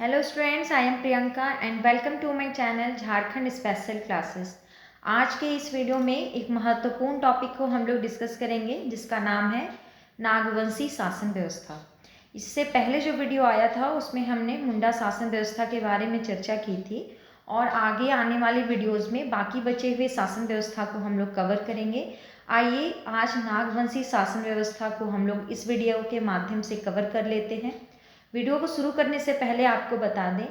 Hello students, I am Priyanka and welcome to my channel Jharkhand special classes. आज के इस video में एक महत्वपूर्ण टॉपिक को हम लोग डिस्कस करेंगे जिसका नाम है नागवंशी शासन व्यवस्था। इससे पहले जो वीडियो आया था उसमें हमने मुंडा शासन व्यवस्था के बारे में चर्चा की थी और आगे आने वाले वीडियोज़ में बाकी बचे हुए शासन व्यवस्था को हम लोग कवर करेंगे। आइए आज नागवंशी शासन व्यवस्था को हम लोग इस वीडियो के माध्यम से कवर कर लेते हैं। वीडियो को शुरू करने से पहले आपको बता दें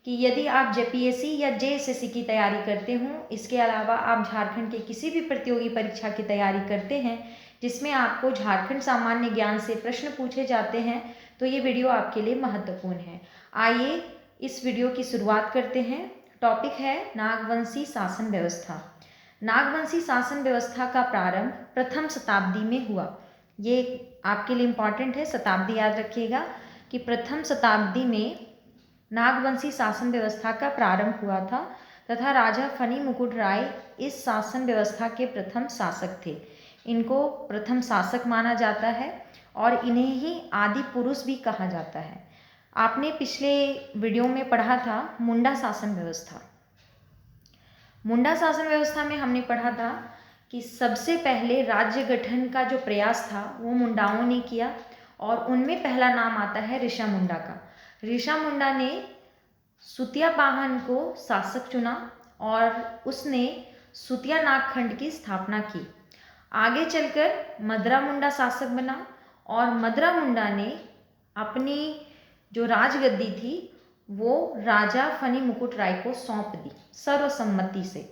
कि यदि आप जेपीएससी या जेएसएससी की तैयारी करते हों, इसके अलावा आप झारखंड के किसी भी प्रतियोगी परीक्षा की तैयारी करते हैं जिसमें आपको झारखंड सामान्य ज्ञान से प्रश्न पूछे जाते हैं, तो ये वीडियो आपके लिए महत्वपूर्ण है। आइए इस वीडियो की शुरुआत करते हैं। टॉपिक है नागवंशी शासन व्यवस्था। नागवंशी शासन व्यवस्था का प्रारंभ प्रथम शताब्दी में हुआ। ये आपके लिए इम्पॉर्टेंट है, शताब्दी याद रखिएगा कि प्रथम शताब्दी में नागवंशी शासन व्यवस्था का प्रारंभ हुआ था तथा राजा फनी मुकुट राय इस शासन व्यवस्था के प्रथम शासक थे। इनको प्रथम शासक माना जाता है और इन्हें ही आदि पुरुष भी कहा जाता है। आपने पिछले वीडियो में पढ़ा था मुंडा शासन व्यवस्था। मुंडा शासन व्यवस्था में हमने पढ़ा था कि सबसे पहले राज्य गठन का जो प्रयास था वो मुंडाओं ने किया और उनमें पहला नाम आता है ऋषा मुंडा का। ऋषा मुंडा ने सुतिया पाहन को शासक चुना और उसने सुतिया नागखंड की स्थापना की। आगे चलकर मदरा मुंडा शासक बना और मदरा मुंडा ने अपनी जो राजगद्दी थी वो राजा फनी मुकुट राय को सौंप दी सर्वसम्मति से।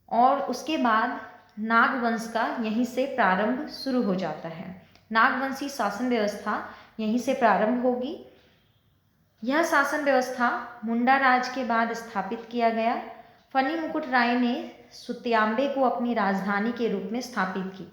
और उसके बाद नागवंश का यहीं से प्रारंभ शुरू हो जाता है। नागवंशी शासन व्यवस्था यहीं से प्रारंभ होगी। यह शासन व्यवस्था मुंडा राज के बाद स्थापित किया गया। फनी मुकुट राय ने सुत्याम्बे को अपनी राजधानी के रूप में स्थापित की।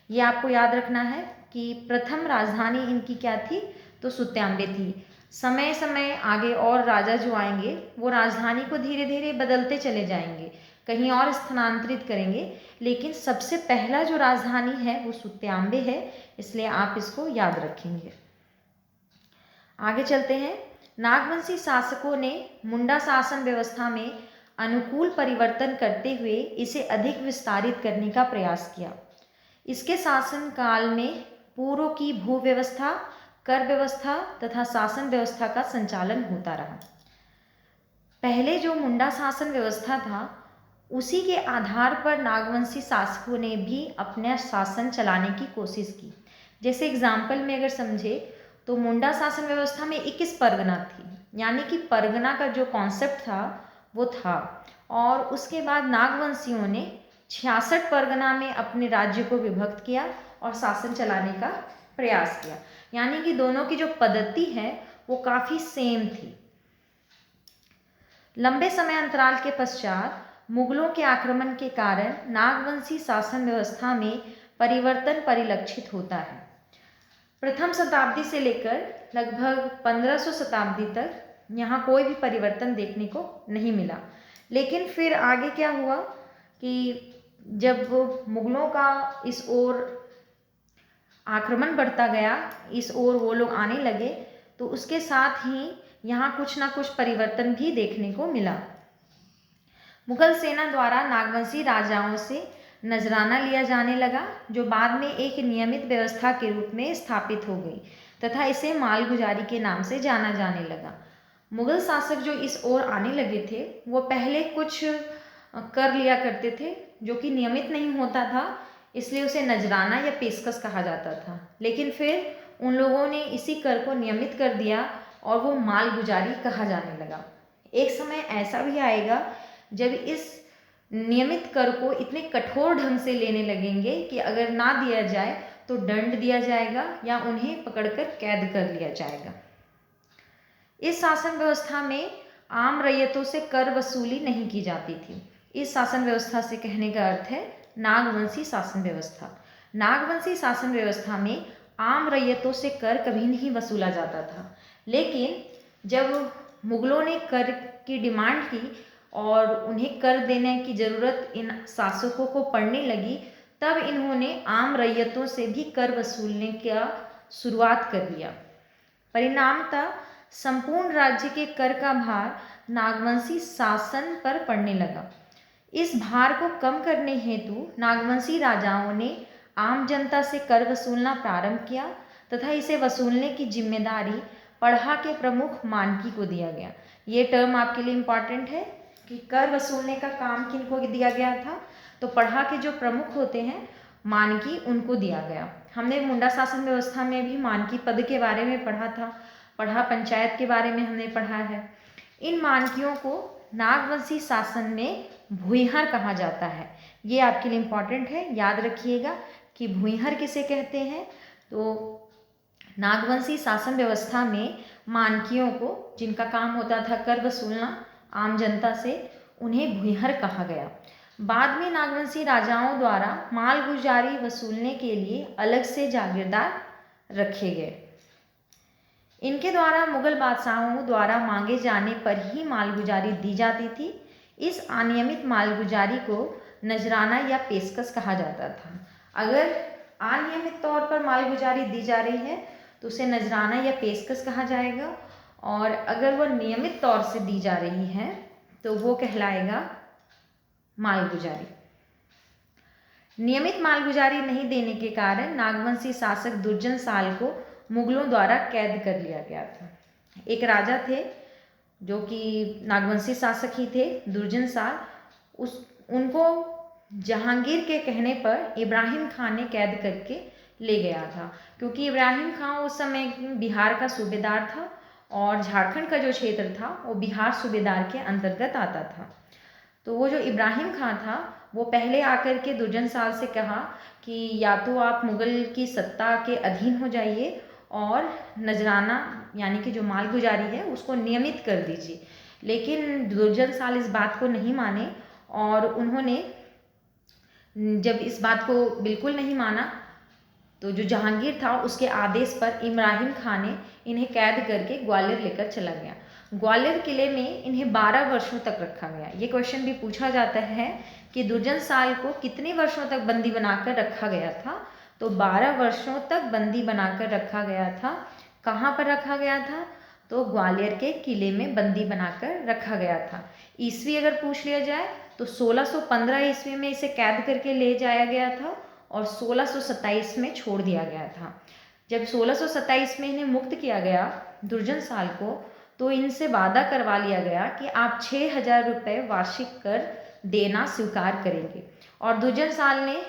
ये आपको याद रखना है कि प्रथम राजधानी इनकी क्या थी, तो सुत्याम्बे थी। समय समय आगे और राजा जो आएंगे वो राजधानी को धीरे धीरे बदलते चले जाएंगे, कहीं और स्थानांतरित करेंगे, लेकिन सबसे पहला जो राजधानी है वो सुत्याम्बे है, इसलिए आप इसको याद रखेंगे। आगे चलते हैं। नागवंशी शासकों ने मुंडा शासन व्यवस्था में अनुकूल परिवर्तन करते हुए इसे अधिक विस्तारित करने का प्रयास किया। इसके शासन काल में पूर्व की भू व्यवस्था, कर व्यवस्था तथा शासन व्यवस्था का संचालन होता रहा। पहले जो मुंडा शासन व्यवस्था था उसी के आधार पर नागवंशी शासकों ने भी अपना शासन चलाने की कोशिश की। जैसे एग्जाम्पल में अगर समझे तो मुंडा शासन व्यवस्था में 21 परगना थी, यानी कि परगना का जो कॉन्सेप्ट था वो था। और उसके बाद नागवंशियों ने 66 परगना में अपने राज्य को विभक्त किया और शासन चलाने का प्रयास किया, यानी कि दोनों की जो पद्धति है वो काफ़ी सेम थी। लंबे समय अंतराल के पश्चात मुगलों के आक्रमण के कारण नागवंशी शासन व्यवस्था में परिवर्तन परिलक्षित होता है। प्रथम शताब्दी से लेकर लगभग 1500 शताब्दी तक यहाँ कोई भी परिवर्तन देखने को नहीं मिला। लेकिन फिर आगे क्या हुआ कि जब मुगलों का इस ओर आक्रमण बढ़ता गया, इस ओर वो लोग आने लगे, तो उसके साथ ही यहाँ कुछ ना कुछ परिवर्तन भी देखने को मिला। मुगल सेना द्वारा नागवंशी राजाओं से नजराना लिया जाने लगा, जो बाद में एक नियमित व्यवस्था के रूप में स्थापित हो गई तथा इसे मालगुजारी के नाम से जाना जाने लगा। मुगल शासक जो इस ओर आने लगे थे वो पहले कुछ कर लिया करते थे जो कि नियमित नहीं होता था, इसलिए उसे नजराना या पेशकश कहा जाता था। लेकिन फिर उन लोगों ने इसी कर को नियमित कर दिया और वो मालगुजारी कहा जाने लगा। एक समय ऐसा भी आएगा जब इस नियमित कर को इतने कठोर ढंग से लेने लगेंगे कि अगर ना दिया जाए तो दंड दिया जाएगा या उन्हें पकड़कर कैद कर लिया जाएगा। इस शासन व्यवस्था में आम रैयतों से कर वसूली नहीं की जाती थी। इस शासन व्यवस्था से कहने का अर्थ है नागवंशी शासन व्यवस्था। नागवंशी शासन व्यवस्था में आम रैयतों से कर कभी नहीं वसूला जाता था, लेकिन जब मुगलों ने कर की डिमांड की और उन्हें कर देने की ज़रूरत इन शासकों को पड़ने लगी, तब इन्होंने आम रैयतों से भी कर वसूलने का शुरुआत कर दिया। परिणामतः संपूर्ण राज्य के कर का भार नागवंशी शासन पर पड़ने लगा। इस भार को कम करने हेतु नागवंशी राजाओं ने आम जनता से कर वसूलना प्रारंभ किया तथा इसे वसूलने की जिम्मेदारी पढ़ा के प्रमुख मानकी को दिया गया। ये टर्म आपके लिए इम्पॉर्टेंट है कि कर वसूलने का काम किनको दिया गया था, तो पढ़ा के जो प्रमुख होते हैं मानकी, उनको दिया गया। हमने मुंडा शासन व्यवस्था में भी मानकी पद के बारे में पढ़ा था, पढ़ा पंचायत के बारे में हमने पढ़ा है। इन मानकियों को नागवंशी शासन में भूइहर कहा जाता है। ये आपके लिए इम्पॉर्टेंट है, याद रखिएगा कि भूइहर किसे कहते हैं। तो नागवंशी शासन व्यवस्था में मानकियों को, जिनका काम होता था कर वसूलना आम जनता से, उन्हें भूइहर कहा गया। बाद में नागवंशी राजाओं द्वारा मालगुजारी वसूलने के लिए अलग से जागीरदार रखे गए। इनके द्वारा मुगल बादशाहों द्वारा मांगे जाने पर ही मालगुजारी दी जाती थी। इस अनियमित मालगुजारी को नजराना या पेशकश कहा जाता था। अगर अनियमित तौर पर मालगुजारी दी जा रही है तो उसे नजराना या पेशकश कहा जाएगा, और अगर वह नियमित तौर से दी जा रही है तो वो कहलाएगा मालगुजारी। नियमित मालगुजारी नहीं देने के कारण नागवंशी शासक दुर्जन साल को मुगलों द्वारा कैद कर लिया गया था। एक राजा थे जो कि नागवंशी शासक ही थे, दुर्जन साल। उनको जहांगीर के कहने पर इब्राहिम खान ने कैद करके ले गया था, क्योंकि इब्राहिम खान उस समय बिहार का सूबेदार था और झारखंड का जो क्षेत्र था वो बिहार सूबेदार के अंतर्गत आता था। तो वो जो इब्राहिम खान था वो पहले आकर के दुर्जन साल से कहा कि या तो आप मुगल की सत्ता के अधीन हो जाइए और नजराना यानी कि जो मालगुजारी है उसको नियमित कर दीजिए। लेकिन दुर्जन साल इस बात को नहीं माने, और उन्होंने जब इस बात को बिल्कुल नहीं माना तो जो जहांगीर था उसके आदेश पर इब्राहिम खान ने इन्हें कैद करके ग्वालियर लेकर चला गया। ग्वालियर किले में इन्हें 12 वर्षों तक रखा गया। ये क्वेश्चन भी पूछा जाता है कि दुर्जन साल को कितने वर्षों तक बंदी बनाकर रखा गया था, तो 12 वर्षों तक बंदी बनाकर रखा गया था। कहाँ पर रखा गया था, तो ग्वालियर के किले में बंदी बनाकर रखा गया था। ईस्वी अगर पूछ लिया जाए तो 1615 ईस्वी में इसे कैद करके ले जाया गया था और 1627 में छोड़ दिया गया था। जब 1627 में इन्हें मुक्त किया गया दुर्जन साल को, तो इनसे वादा करवा लिया गया कि आप 6000 रुपये वार्षिक कर देना स्वीकार करेंगे, और दुर्जन साल ने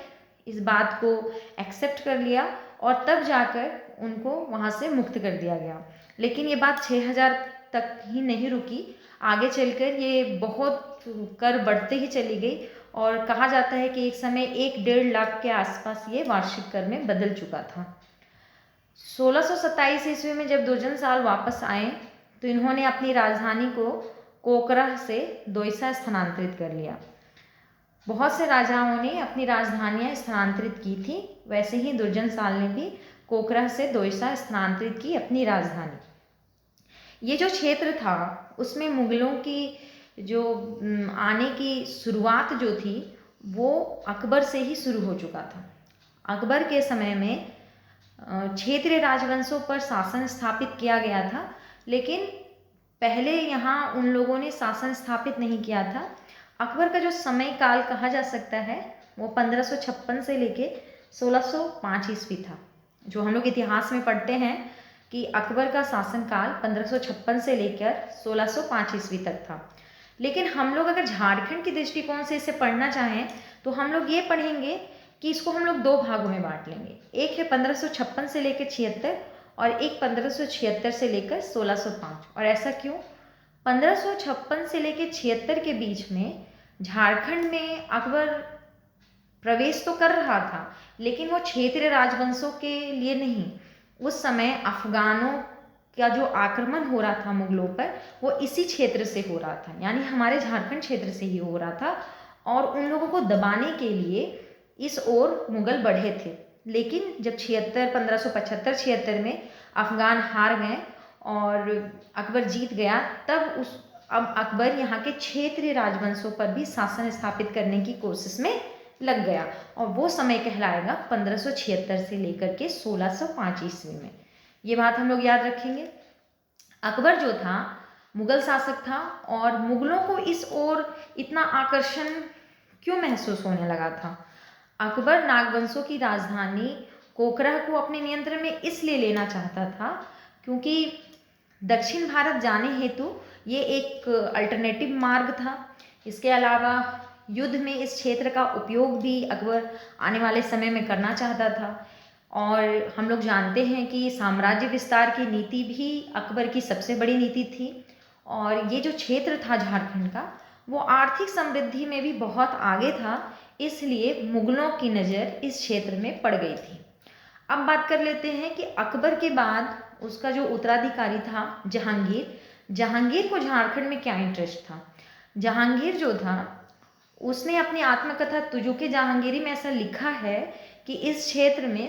इस बात को एक्सेप्ट कर लिया और तब जाकर उनको वहाँ से मुक्त कर दिया गया। लेकिन ये बात 6000 तक ही नहीं रुकी, आगे चलकर ये बहुत कर बढ़ते ही चली गई और कहा जाता है कि एक समय 1-1.5 लाख के आसपास ये वार्षिक कर में बदल चुका था। 1627 ईस्वी में जब दुर्जन साल वापस आए तो इन्होंने अपनी राजधानी को कोकरा से दोईसा स्थानांतरित कर लिया। बहुत से राजाओं ने अपनी राजधानियां स्थानांतरित की थी, वैसे ही दुर्जन साल ने भी कोकरा से दोईसा स्थानांतरित की अपनी राजधानी। ये जो क्षेत्र था उसमें मुगलों की जो आने की शुरुआत जो थी वो अकबर से ही शुरू हो चुका था। अकबर के समय में क्षेत्रीय राजवंशों पर शासन स्थापित किया गया था, लेकिन पहले यहाँ उन लोगों ने शासन स्थापित नहीं किया था। अकबर का जो समय काल कहा जा सकता है वो 1556 से लेके 1605 ईस्वी था। जो हम लोग इतिहास में पढ़ते हैं कि अकबर का शासनकाल 1556 से लेकर 1605 ईस्वी तक था। लेकिन हम लोग अगर झारखंड के दृष्टिकोण से इसे पढ़ना चाहें तो हम लोग ये पढ़ेंगे कि इसको हम लोग 2 भागों में बांट लेंगे। एक है 1556 से लेकर 76 और एक 1576 से लेकर 1605। और ऐसा क्यों? 1556 से लेकर 76 के बीच में झारखंड में अकबर प्रवेश तो कर रहा था, लेकिन वो क्षेत्रीय राजवंशों के लिए नहीं। उस समय अफगानों का जो आक्रमण हो रहा था मुगलों पर वो इसी क्षेत्र से हो रहा था, यानी हमारे झारखंड क्षेत्र से ही हो रहा था, और उन लोगों को दबाने के लिए इस ओर मुगल बढ़े थे। लेकिन जब 1575-76 में अफगान हार गए और अकबर जीत गया, तब अब अकबर यहाँ के क्षेत्रीय राजवंशों पर भी शासन स्थापित करने की कोशिश में लग गया, और वो समय कहलाएगा 1576 से लेकर के 1605 ईस्वी में। ये बात हम लोग याद रखेंगे। अकबर जो था मुग़ल शासक था और मुग़लों को इस ओर इतना आकर्षण क्यों महसूस होने लगा था? अकबर नागवंशों की राजधानी कोकरा को अपने नियंत्रण में इसलिए लेना चाहता था क्योंकि दक्षिण भारत जाने हेतु ये एक अल्टरनेटिव मार्ग था। इसके अलावा युद्ध में इस क्षेत्र का उपयोग भी अकबर आने वाले समय में करना चाहता था और हम लोग जानते हैं कि साम्राज्य विस्तार की नीति भी अकबर की सबसे बड़ी नीति थी और ये जो क्षेत्र था झारखंड का वो आर्थिक समृद्धि में भी बहुत आगे था, इसलिए मुग़लों की नज़र इस क्षेत्र में पड़ गई थी। अब बात कर लेते हैं कि अकबर के बाद उसका जो उत्तराधिकारी था जहांगीर, जहांगीर को झारखंड में क्या इंटरेस्ट था? जहांगीर जो था उसने अपनी आत्मकथा तुजुके जहांगीरी में ऐसा लिखा है कि इस क्षेत्र में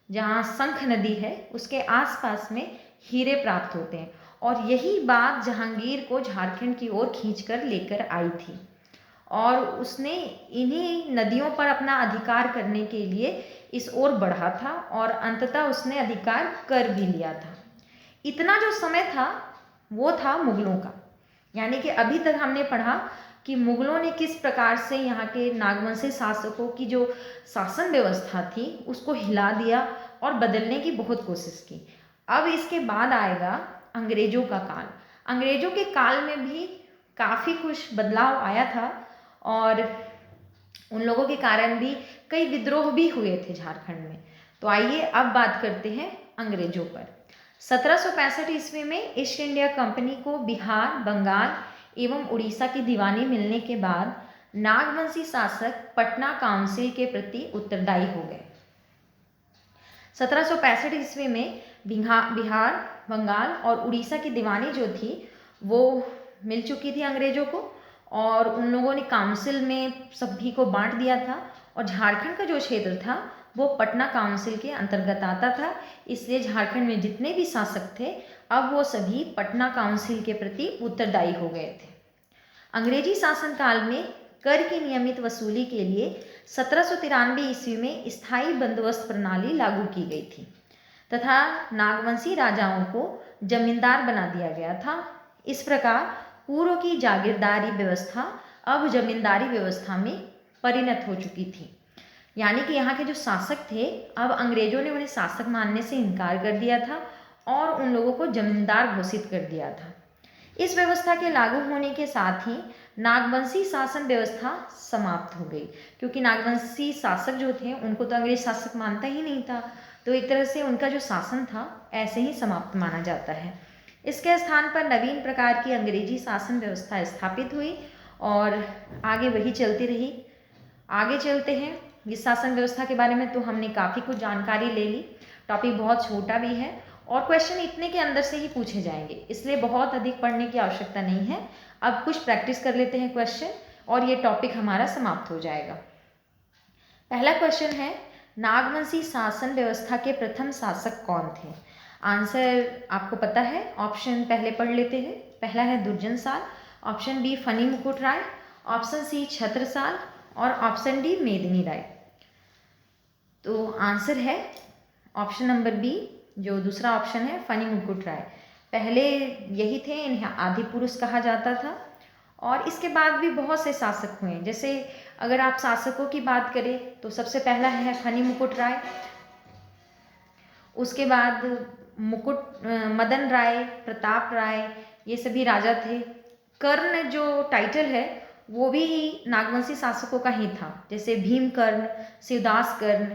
जहाँ शंख नदी है उसके आसपास में हीरे प्राप्त होते हैं और यही बात जहांगीर को झारखंड की ओर खींचकर लेकर आई थी और उसने इन्हीं नदियों पर अपना अधिकार करने के लिए इस ओर बढ़ा था और अंततः उसने अधिकार कर भी लिया था। इतना जो समय था वो था मुग़लों का, यानी कि अभी तक हमने पढ़ा कि मुग़लों ने किस प्रकार से यहाँ के नागवंशी शासकों की जो शासन व्यवस्था थी उसको हिला दिया और बदलने की बहुत कोशिश की। अब इसके बाद आएगा अंग्रेज़ों का काल। अंग्रेज़ों के काल में भी काफ़ी कुछ बदलाव आया था और उन लोगों के कारण भी कई विद्रोह भी हुए थे झारखंड में। तो आइए अब बात करते हैं अंग्रेज़ों पर। 1765 ईस्वी में ईस्ट इंडिया कंपनी को बिहार, बंगाल एवं उड़ीसा की दीवानी मिलने के बाद नागवंशी शासक पटना काउंसिल के प्रति उत्तरदायी हो गए। 1765 ईस्वी में बिहार, बंगाल और उड़ीसा की दीवानी जो थी वो मिल चुकी थी अंग्रेज़ों को और उन लोगों ने काउंसिल में सभी को बांट दिया था और झारखंड का जो क्षेत्र था वो पटना काउंसिल के अंतर्गत आता था। इसलिए झारखंड में जितने भी शासक थे अब वो सभी पटना काउंसिल के प्रति उत्तरदायी हो गए थे। अंग्रेजी शासनकाल में कर की नियमित वसूली के लिए 1793 ईस्वी में स्थायी बंदोबस्त प्रणाली लागू की गई थी तथा नागवंशी राजाओं को जमींदार बना दिया गया था। इस प्रकार पूर्व की जागीरदारी व्यवस्था अब जमींदारी व्यवस्था में परिणत हो चुकी थी, यानी कि यहाँ के जो शासक थे अब अंग्रेजों ने उन्हें शासक मानने से इनकार कर दिया था और उन लोगों को जमींदार घोषित कर दिया था। इस व्यवस्था के लागू होने के साथ ही नागवंशी शासन व्यवस्था समाप्त हो गई, क्योंकि नागवंशी शासक जो थे उनको तो अंग्रेज शासक मानता ही नहीं था, तो एक तरह से उनका जो शासन था ऐसे ही समाप्त माना जाता है। इसके स्थान पर नवीन प्रकार की अंग्रेजी शासन व्यवस्था स्थापित हुई और आगे वही चलती रही। आगे चलते हैं। इस शासन व्यवस्था के बारे में तो हमने काफ़ी कुछ जानकारी ले ली। टॉपिक बहुत छोटा भी है और क्वेश्चन इतने के अंदर से ही पूछे जाएंगे, इसलिए बहुत अधिक पढ़ने की आवश्यकता नहीं है। अब कुछ प्रैक्टिस कर लेते हैं क्वेश्चन और ये टॉपिक हमारा समाप्त हो जाएगा। पहला क्वेश्चन है, नागवंशी शासन व्यवस्था के प्रथम शासक कौन थे? आंसर आपको पता है, ऑप्शन पहले पढ़ लेते हैं। पहला है दुर्जनशाल, ऑप्शन बी फनी मुकुट राय, ऑप्शन सी छत्रसाल और ऑप्शन डी मेदिनी राय। तो आंसर है ऑप्शन नंबर बी, जो दूसरा ऑप्शन है फनी मुकुट राय। पहले यही थे, इन्हें आदि पुरुष कहा जाता था और इसके बाद भी बहुत से शासक हुए। जैसे अगर आप शासकों की बात करें तो सबसे पहला है फनी मुकुट राय, उसके बाद मदन राय, प्रताप राय, ये सभी राजा थे। कर्ण जो टाइटल है वो भी नागवंशी शासकों का ही था, जैसे भीमकर्ण, शिवदास कर्ण,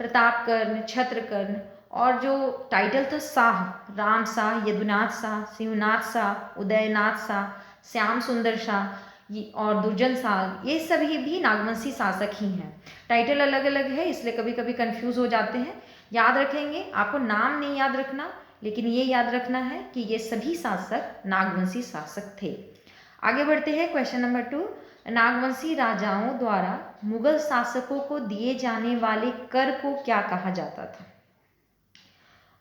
प्रताप कर्ण, छत्र कर्ण। और जो टाइटल था शाह, राम शाह, यदुनाथ शाह, शिवनाथ शाह, उदयनाथ शाह, श्याम सुंदर शाह और दुर्जन शाह, ये सभी भी नागवंशी शासक ही हैं। टाइटल अलग अलग है इसलिए कभी कभी कंफ्यूज हो जाते हैं। याद रखेंगे, आपको नाम नहीं याद रखना, लेकिन ये याद रखना है कि ये सभी शासक नागवंशी शासक थे। आगे बढ़ते हैं। क्वेश्चन नंबर 2, नागवंशी राजाओं द्वारा मुगल शासकों को दिए जाने वाले कर को क्या कहा जाता था?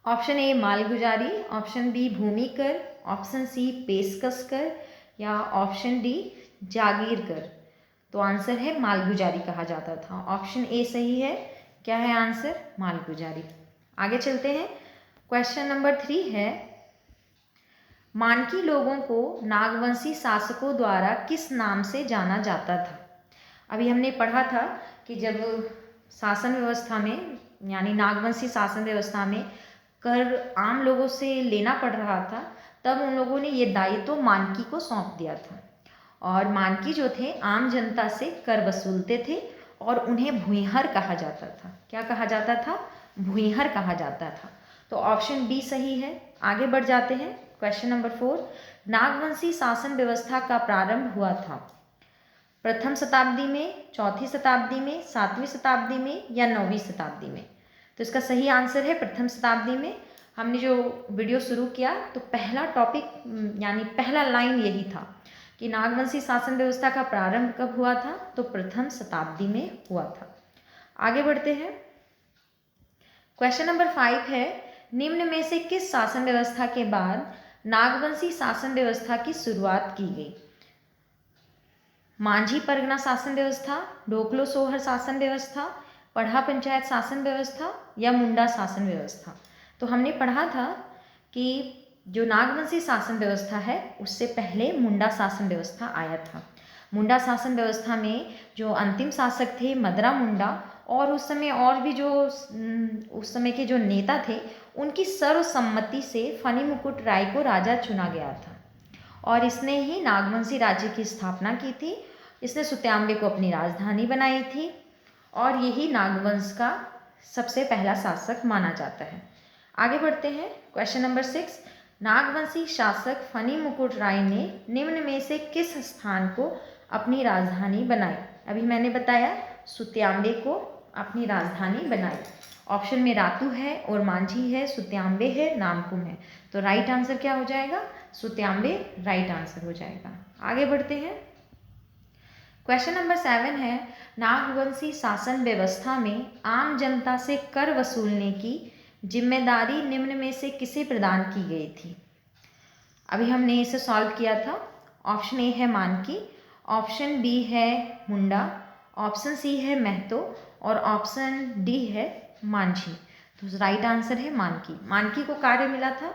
ऑप्शन ए मालगुजारी, ऑप्शन बी भूमि कर, ऑप्शन सी पेशकश कर या ऑप्शन डी जागीर कर। तो आंसर है मालगुजारी कहा जाता था। ऑप्शन ए सही है। क्या है आंसर? मालगुजारी। आगे चलते हैं। क्वेश्चन नंबर 3 है, मानकी लोगों को नागवंशी शासकों द्वारा किस नाम से जाना जाता था? अभी हमने पढ़ा था कि जब शासन व्यवस्था में यानी नागवंशी शासन व्यवस्था में कर आम लोगों से लेना पड़ रहा था, तब उन लोगों ने ये दायित्व मानकी को सौंप दिया था। और मानकी जो थे आम जनता से कर वसूलते थे और उन्हें भूइहर कहा जाता था। क्या कहा जाता था? भूइहर कहा जाता था। तो ऑप्शन बी सही है। आगे बढ़ जाते हैं। क्वेश्चन नंबर 4, नागवंशी शासन व्यवस्था का प्रारंभ हुआ था प्रथम शताब्दी में, चौथी शताब्दी में, 7वीं शताब्दी में या 9वीं शताब्दी में? तो इसका सही आंसर है प्रथम शताब्दी में। हमने जो वीडियो शुरू किया तो पहला टॉपिक यानी पहला लाइन यही था कि नागवंशी शासन व्यवस्था का प्रारंभ कब हुआ था? तो प्रथम शताब्दी में हुआ था। आगे बढ़ते हैं। क्वेश्चन नंबर 5 है, निम्न में से किस शासन व्यवस्था के बाद नागवंशी शासन व्यवस्था की शुरुआत की गई? मांझी परगना शासन व्यवस्था, ढोकलो सोहर शासन व्यवस्था, पढ़ा पंचायत शासन व्यवस्था या मुंडा शासन व्यवस्था? तो हमने पढ़ा था कि जो नागवंशी शासन व्यवस्था है उससे पहले मुंडा शासन व्यवस्था आया था। मुंडा शासन व्यवस्था में जो अंतिम शासक थे मदरा मुंडा, और उस समय और भी जो उस समय के जो नेता थे उनकी सर्वसम्मति से फनी मुकुट राय को राजा चुना गया था और इसने ही नागवंशी राज्य की स्थापना की थी। इसने सुत्याम्बे को अपनी राजधानी बनाई थी और यही नागवंश का सबसे पहला शासक माना जाता है। आगे बढ़ते हैं। क्वेश्चन नंबर 6, नागवंशी शासक फनी मुकुट राय ने निम्न में से किस स्थान को अपनी राजधानी बनाई? अभी मैंने बताया सुत्याम्बे को अपनी राजधानी बनाई। ऑप्शन में रातू है और मांझी है, सुत्याम्बे है, नामकुम है। तो राइट आंसर क्या हो जाएगा? सुत्याम्बे राइट आंसर हो जाएगा। आगे बढ़ते हैं। क्वेश्चन नंबर 7 है, नागवंशी शासन व्यवस्था में आम जनता से कर वसूलने की जिम्मेदारी निम्न में से किसे प्रदान की गई थी? अभी हमने इसे सॉल्व किया था। ऑप्शन ए है मानकी, ऑप्शन बी है मुंडा, ऑप्शन सी है महतो और ऑप्शन डी है मांझी। तो राइट आंसर है मानकी। मानकी को कार्य मिला था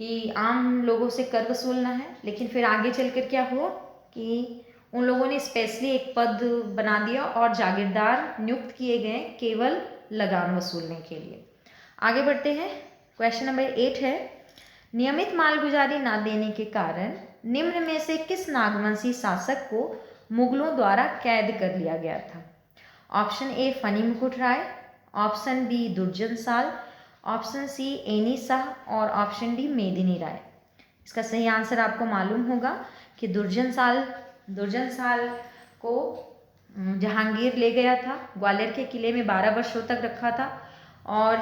कि आम लोगों से कर वसूलना है, लेकिन फिर आगे चलकर क्या हुआ कि उन लोगों ने स्पेशली एक पद बना दिया और जागीरदार नियुक्त किए गए केवल लगान वसूलने के लिए। आगे बढ़ते हैं। क्वेश्चन नंबर 8 है, नियमित मालगुजारी ना देने के कारण निम्न में से किस नागवंशी शासक को मुगलों द्वारा कैद कर लिया गया था? ऑप्शन ए फनी मुकुट राय, ऑप्शन बी दुर्जन साल, ऑप्शन सी एनी शाह और ऑप्शन डी मेदिनी राय। इसका सही आंसर आपको मालूम होगा कि दुर्जन साल को जहांगीर ले गया था, ग्वालियर के किले में 12 वर्षों तक रखा था और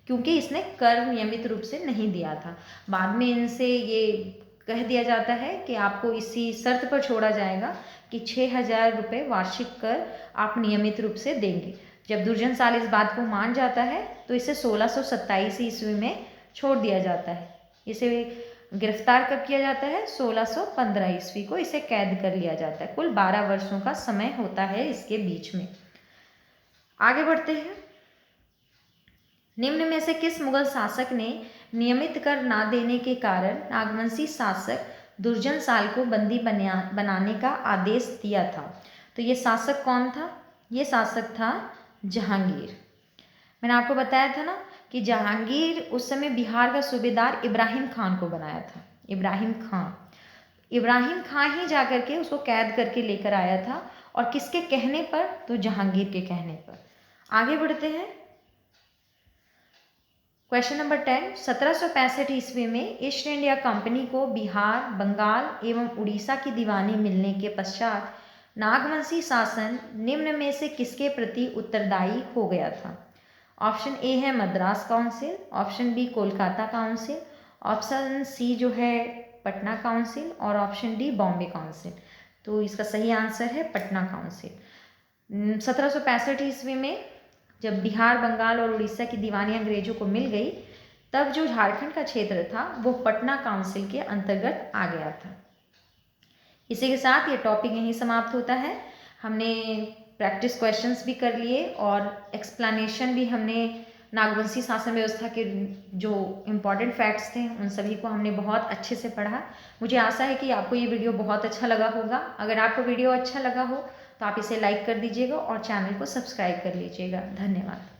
क्योंकि इसने कर नियमित रूप से नहीं दिया था। बाद में इनसे ये कह दिया जाता है कि आपको इसी शर्त पर छोड़ा जाएगा कि 6,000 रुपये वार्षिक कर आप नियमित रूप से देंगे। जब दुर्जन साल इस बात को मान जाता है तो इसे 1627 ईस्वी में छोड़ दिया जाता है। इसे गिरफ्तार कब किया जाता है? 1615 ईस्वी को इसे कैद कर लिया जाता है। कुल 12 वर्षों का समय होता है इसके बीच में। आगे बढ़ते हैं। निम्न में से किस मुगल शासक ने नियमित कर ना देने के कारण नागवंशी शासक दुर्जन साल को बंदी बनाने का आदेश दिया था? तो ये शासक कौन था? ये शासक था जहांगीर। मैंने आपको बताया था ना कि जहांगीर उस समय बिहार का सूबेदार इब्राहिम खान को बनाया था। इब्राहिम खान ही जाकर के उसको कैद करके लेकर आया था। और किसके कहने पर? तो जहांगीर के कहने पर। आगे बढ़ते हैं। क्वेश्चन नंबर 10, 1765 ईस्वी में ईस्ट इंडिया कंपनी को बिहार, बंगाल एवं उड़ीसा की दीवानी मिलने के पश्चात नागवंशी शासन निम्न में से किसके प्रति उत्तरदायी हो गया था? ऑप्शन ए है Madras council, option B Kolkata council, option C जो है पटना काउंसिल और ऑप्शन डी बॉम्बे काउंसिल। तो इसका सही आंसर है पटना काउंसिल। 1765 ईस्वी में जब बिहार, बंगाल और उड़ीसा की दीवानी अंग्रेजों को मिल गई, तब जो झारखंड का क्षेत्र था वो पटना काउंसिल के अंतर्गत आ गया था। इसी के साथ ये टॉपिक यहीं समाप्त होता है। हमने प्रैक्टिस क्वेश्चंस भी कर लिए और एक्सप्लेनेशन भी हमने नागवंशी शासन व्यवस्था के जो इम्पॉर्टेंट फैक्ट्स थे उन सभी को हमने बहुत अच्छे से पढ़ा। मुझे आशा है कि आपको ये वीडियो बहुत अच्छा लगा होगा। अगर आपको वीडियो अच्छा लगा हो तो आप इसे लाइक कर दीजिएगा और चैनल को सब्सक्राइब कर लीजिएगा। धन्यवाद।